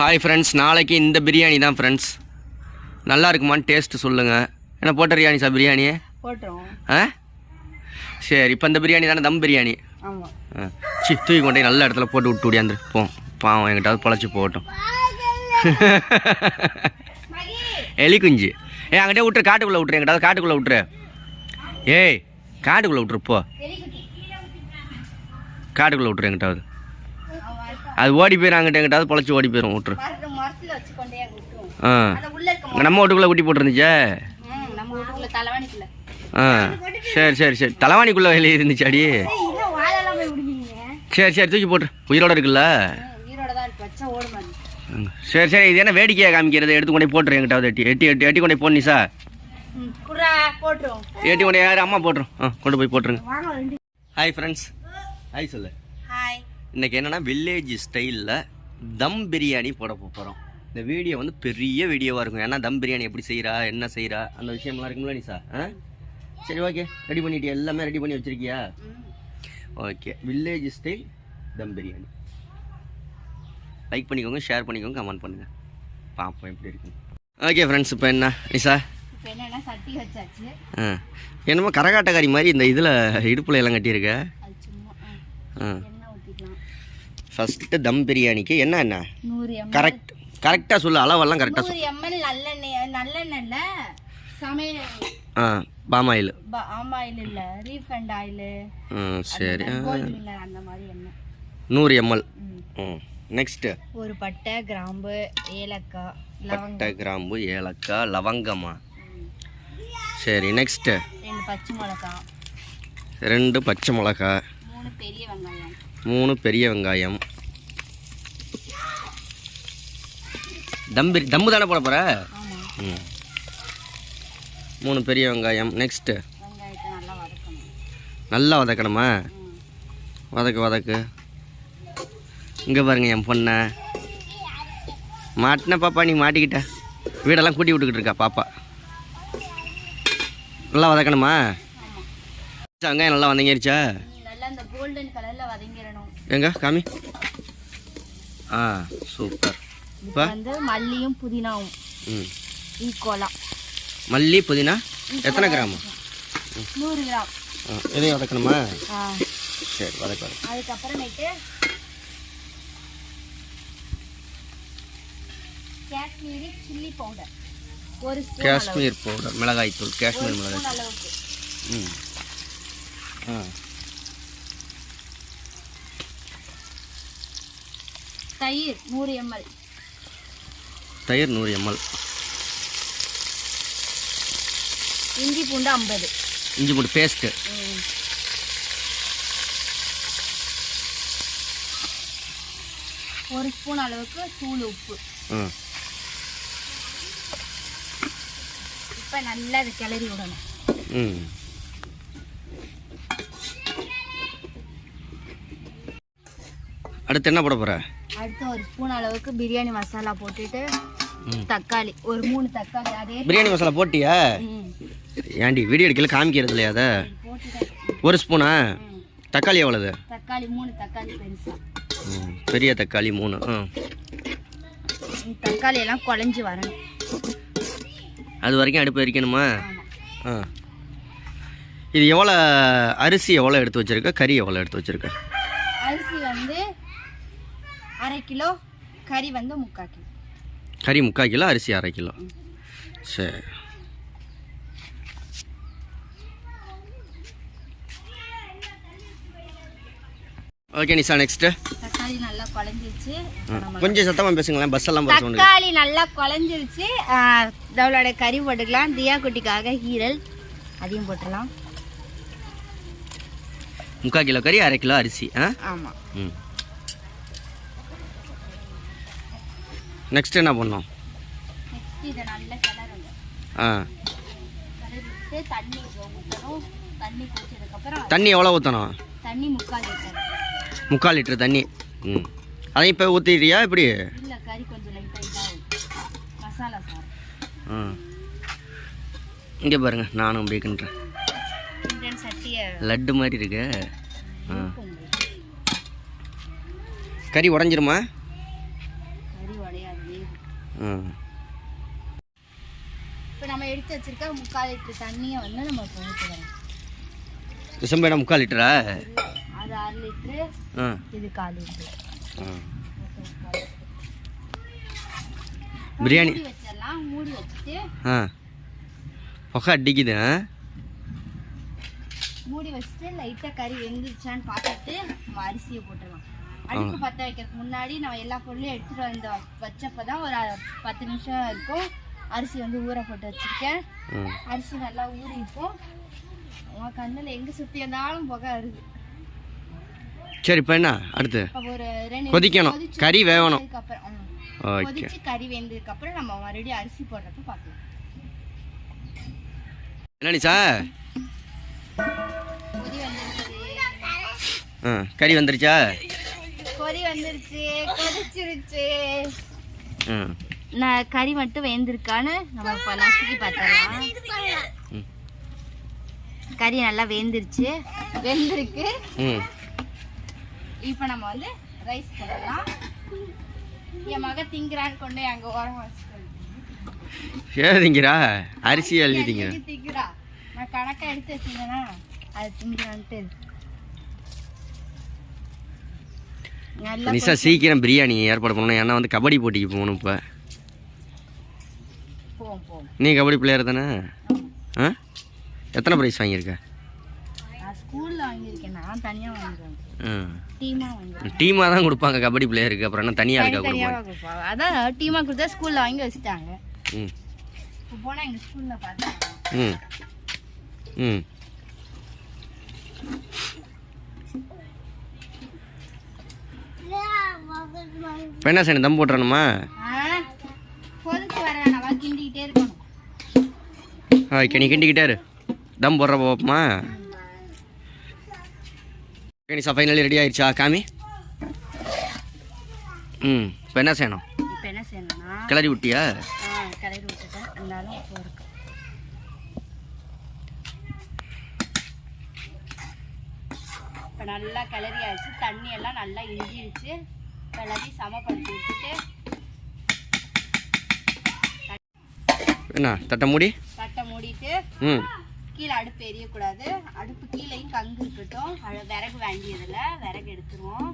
Hi friends, நாளைக்கு இந்த பிரியாணி தான் ஃப்ரெண்ட்ஸ். நல்லா இருக்குமான்னு டேஸ்ட்டு சொல்லுங்கள். என்ன போட்டுறியா நீ சார் பிரியாணி? போட்டுரும். சரி, இப்போ இந்த பிரியாணி தானே தம் பிரியாணி. ஆமாம். தூக்கி கொண்டே நல்ல இடத்துல போட்டு விட்டு விடியாந்து பாவம் எங்கிட்டாவது பொழைச்சி போகட்டும். எலி குஞ்சு அங்கிட்டே விட்டுரு, காட்டுக்குள்ளே விட்டுரு, எங்கிட்டாவது காட்டுக்குள்ளே விட்டுரு. ஏய், காட்டுக்குள்ளே விட்டுரு, போ காட்டுக்குள்ளே விட்டுரு எங்கிட்டாவது. அது ஓடி போயிடும், அங்கிட்ட எங்கிட்டாவது பொழைச்சி ஓடி போயிடும், விட்டுரு. நம்ம வீட்டுக்குள்ளே குட்டி போட்டுருந்துச்சே. சரி சரி சரி, தலைவாணிக்குள்ளே வெளியே இருந்துச்சு அடி. சரி சரி, தூக்கி போட்டுரு, உயிரோட இருக்குல்ல. சரி சரி, இது என்ன வேடிக்கையாக காமிக்கிறது? எடுத்து கொண்டே போட்டுரு எங்கிட்டாவது. எட்டி கொண்டே போடணும் சார். எட்டி கொண்டே யார் அம்மா போட்டுரும். கொண்டு போய் போட்டுருங்க. ஹாய் ஃப்ரெண்ட்ஸ், ஹாய் சொல்லு. ஹாய். இன்றைக்கி என்னென்னா வில்லேஜ் ஸ்டைலில் தம் பிரியாணி போட போகிறோம். இந்த வீடியோ வந்து பெரிய வீடியோவாக இருக்கும். ஏன்னா தம் பிரியாணி எப்படி செய்கிறா, என்ன செய்கிறா, அந்த விஷயம்லாம் இருக்குங்களா நீ சார்? சரி, ஓகே, ரெடி பண்ணிட்டியா? எல்லாமே ரெடி பண்ணி வச்சுருக்கியா? ஓகே, வில்லேஜ் ஸ்டைல் தம் பிரியாணி. லைக் பண்ணிக்கோங்க, ஷேர் பண்ணிக்கோங்க, கமெண்ட் பண்ணுங்கள், பார்ப்போம் எப்படி இருக்குங்க. ஓகே ஃப்ரெண்ட்ஸ், இப்போ என்ன நிஷா? சட்டி வச்சாச்சு. என்னமோ கரகாட்டக்காரி மாதிரி இந்த இதில் இடுப்பில் எல்லாம் கட்டியிருக்க. ஃபஸ்ட்டு தம் பிரியாணிக்கு என்ன கரெக்டாக சொல்லு, அளவெல்லாம் கரெக்டாக சொல்லு. 100 ml நல்லெண்ணெய்ல சமையல். பாம் ஆயில் இல்ல, ரீஃபண்ட் ஆயில். சரி, அந்த மாதிரி எண்ணெய் 100 ml. நெக்ஸ்ட்டு ஒரு பட்டை, கிராம்பு, ஏலக்காய். பட்டை, கிராம்பு, ஏலக்காய், லவங்கமா. சரி, நெக்ஸ்ட்டு 2 பச்சை மிளகாய். 2 பச்சை மிளகாய். 3 பெரிய வெங்காயம். தம்மு தானே போட போகிற? 3 பெரிய வெங்காயம். நெக்ஸ்ட்டு நல்லா வதக்கணுமா? வதக்கு. இங்கே பாருங்க என் பொண்ணை மாட்டின பாப்பா, நீ மாட்டிக்கிட்ட. வீடெல்லாம் கூட்டி விட்டுக்கிட்டு இருக்கா பாப்பா. நல்லா வதக்கணுமா? வெங்காயம் நல்லா வதங்கிருச்சா? எங்க காமி. சூப்பர். இப்போ வந்து மல்லியும் புதினாவும் ஈக்குவலா. மல்லி புதினா எத்தனை கிராம்? 100 கிராம். இதையும் வதக்கணுமா? சரி, வதக்க. அதுக்கப்புறமேட்டு காஷ்மீரி சில்லி பவுடர், ஒரு ஸ்பூன். காஷ்மீர் பவுடர், மிளகாய் தூள், காஷ்மீர் மிளகாய் அளவுக்கு. தயிர் 100 ml. தயிர் 100 ml. இஞ்சி பூண்டு 50. இஞ்சி பூண்டு பேஸ்ட்டு. ஒரு ஸ்பூன் அளவுக்கு தூள் உப்பு. இப்போ நல்லா இது கிளறி விடணும். அடுத்து என்ன போட போற? அடுத்து ஒரு ஸ்பூன் அளவுக்கு பிரியாணி மசாலா போட்டுட்டு தக்காளி, ஒரு 3 தக்காளி. அதே பிரியாணி மசாலா போட்டியா? ஏண்டி வீடியோ எடுக்கல காமிக்கிறது இல்லையா? அதை ஒரு ஸ்பூனா? தக்காளி எவ்வளவு? தக்காளி 3 தக்காளி பெருசா. பெரிய தக்காளி 3. தக்காளி எல்லாம் குழஞ்சி வரணும். அது வரைக்கும் அடுப்பு எரிக்கணுமா? இது எவ்வளோ அரிசி எவ்வளோ எடுத்து வச்சிருக்க? கறி எவ்வளோ எடுத்து வச்சிருக்க? அரிசி வந்து 1/2 கிலோ, கறி வந்து 3/4 கிலோ. கறி 3/4 கிலோ, அரிசி 1/2 கிலோ. சரி, ஓகே நிஷா. நெக்ஸ்ட் தக்காளி நல்லா குழஞ்சிருச்சு. கொஞ்சம் சத்தமாக பேசுங்களேன், பஸ் எல்லாம் போக. தக்காளி நல்லா குழஞ்சிருச்சு. இதோட கறி போட்டுக்கலாம். தியா குட்டிக்காக ஈரல், அதையும் போட்டுடலாம். 3/4 கிலோ கறி, 1/2 கிலோ அரிசி. ஆமாம். நெக்ஸ்ட் என்ன பண்ணோம்? நெக்ஸ்ட் இதை நல்லா கிளறணும். தண்ணி ஊற்றணும். தண்ணி குடிச்சதுக்கப்புறம் தண்ணி எவ்வளோ ஊற்றணும்? தண்ணி 3/4 லிட்டர். 3/4 லிட்டர் தண்ணி. அதையும் இப்போ ஊற்றிடுறியா இப்படி? இல்லை, கறி கொஞ்சம் லைட்டாக இதாகும், மசாலா சார். இங்கே பாருங்க, நானும் அப்படின்றேன். லட்டு மாதிரி இருக்கு. கறி உடஞ்சிருமா? கறி உடையாது. ம். இப்போ நம்ம எடுத்து வச்சிருக்க 3/4 லிட்டர் தண்ணியை வந்து நம்ம இப்போ ஊற்றுறோம். செம்பேடா 3/4 லிட்டரா? அது 6 லிட்டரு, இது 1/4 லிட்டரு. பிரியாணி வச்சிடலாம். மூடி வச்சுட்டு புகை அடிக்குது. மூடி வச்சுட்டு லைட்டாக கறி வெந்துருச்சான்னு பார்த்துட்டு நம்ம அரிசியை போட்டுடலாம். அடுப்பு பற்ற வைக்கிறதுக்கு முன்னாடி நம்ம எல்லா பொருளையும் எடுத்துகிட்டு வந்து வச்சப்போ தான் ஒரு 10 நிமிஷம் இருக்கும். அரிசி வந்து ஊற போட்டு வச்சுருக்கேன். அரிசி நல்லா ஊறிப்போம். உங்கள் கண்ணில் எங்கே சுற்றி இருந்தாலும் புகை வருது. சரி, இப்போ என்ன அடுத்து? ஒரு 2 கொதிக்கணும், கறி வேகணும். அதுக்கப்புறம் கொதிச்சு கறி வெந்ததுக்கு அப்புறம் நம்ம மறுபடியும் அரிசி போடுறப்ப பார்க்கலாம். என்ன நிஷா? கொதி வந்துருச்சு. கறி வந்துருச்சா? கொதி வந்துருச்சு, கொதிச்சிருச்சு. நான் கறி மட்டும் வெந்திருக்கான்னு நம்ம இப்போ நசுக்கி பார்த்துடலாம். கறி நல்லா வெந்திருக்கு. இப்போ நம்ம வந்து ரைஸ் போடலாம். என் மக திங்கிறான்னு கொண்டு அங்கே ஓரமாக வச்சுட்டு திங்கிறா அரிசி எழுதி திங்கிறா. நான் கணக்காக எடுத்து வச்சிருந்தேன்னா அது திங்கிறான்ட்டு. நிஷா சீக்கிரம் பிரியாணி ஏற்பாடு பண்ணணும். ஏன்னா வந்து கபடி போட்டிக்கு போகணும். இப்போ நீ கபடி பிளேயர் தானே? எத்தனை ப்ரைஸ் வாங்கியிருக்க? ஸ்கூலில் வாங்கியிருக்கேன். நான் தனியாக வாங்கியிருக்கேன். டீமாக தான் கொடுப்பாங்க கபடி பிளேயருக்கு. அப்புறம் என்ன தனியாக இருக்கா கொடுப்பாங்க? அதான் டீமாக கொடுத்தா ஸ்கூலில் வாங்கி வச்சுட்டாங்க. இப்போ போனால் எங்கள் ஸ்கூலில் பார்த்தேன். இப்போ என்ன செய்யணும்? தம் போட்டுறணுமா? கொதிச்சு வர வேணாம், கிண்டிக்கிட்டே இருக்கணும். நீ கிண்டிக்கிட்டே இரு. தம் போடுற பார்ப்போமா? நிஷா ஃபைனலி ரெடி ஆயிடுச்சா? காமி. இப்போ என்ன செய்யணும்? இப்போ என்ன செய்யணும்னா கிளறி விட்டியா? கிளறி விட்டுட்டேன். இருந்தாலும் இப்போ இருக்கு. இப்போ நல்லா கிளறி ஆயிடுச்சு. தண்ணி எல்லாம் நல்லா இஞ்சிருச்சு. கிளறி சமப்படுத்தி விட்டுட்டு என்ன தட்டை மூடிட்டு கீழே அடுப்பு எரியக்கூடாது. அடுப்பு கீழேயும் கங்கு இருக்கட்டும். விறகு வாங்கியதில் விறகு எடுத்துருவோம்.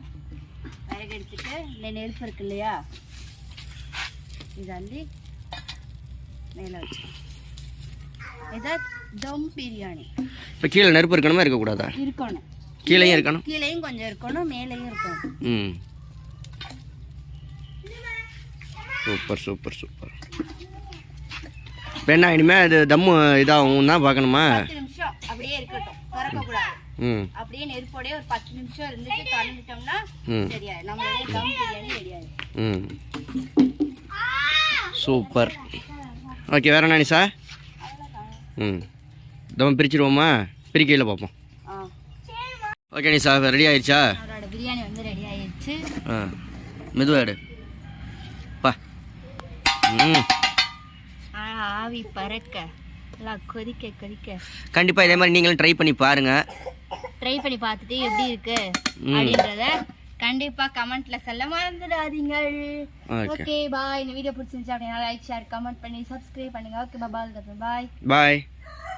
விறகு எடுத்துட்டு இந்த நெருப்பு இருக்கு இல்லையா, இது வந்து மேலே வச்சு இதான் தம் பிரியாணி. இப்போ கீழே நெருப்பு இருக்கணுமா இருக்கக்கூடாதா? இருக்கணும். கீழேயும் இருக்கணும். கீழேயும் கொஞ்சம் இருக்கணும், மேலேயும் இருக்கணும். Super super super. இப்போ என்ன இனிமேல் அது தம்மு இதாகும் தான் பார்க்கணுமா? 10 நிமிஷம் அப்படியே இருக்கட்டும், திறக்கக்கூடாது. அப்படியே நெருப்போடய ஒரு 10 நிமிஷம் இருந்துட்டு திறந்துட்டோம்னா சரியா நம்மளுடைய தம் பிரியாணி ரெடி ஆயிடும். சூப்பர். ஓகே, வேற என்ன நிஷா? தம் பிரிச்சிருவோமா? பிரிக்கையில் பார்ப்போம். ஓகே நிஷா, ரெடி ஆயிடுச்சா? அவரோட பிரியாணி வந்து ரெடி ஆயிடுச்சு. மெதுவாக எடு பா. ஆவி பறக்க எல்லாம் கொதிக்க கொதிக்க. கண்டிப்பாக இதே மாதிரி நீங்களும் ட்ரை பண்ணி பாருங்கள். ட்ரை பண்ணி பார்த்துட்டு எப்படி இருக்கு அப்படின்றத கண்டிப்பாக கமெண்ட்ல சொல்ல மறந்துடாதீங்க. Okay bye. இந்த வீடியோ பிடிச்சிருந்துச்சு அப்படின்னா லைக் ஷேர் கமெண்ட் பண்ணி சப்ஸ்கிரைப் பண்ணுங்க. Okay bye. பாய்.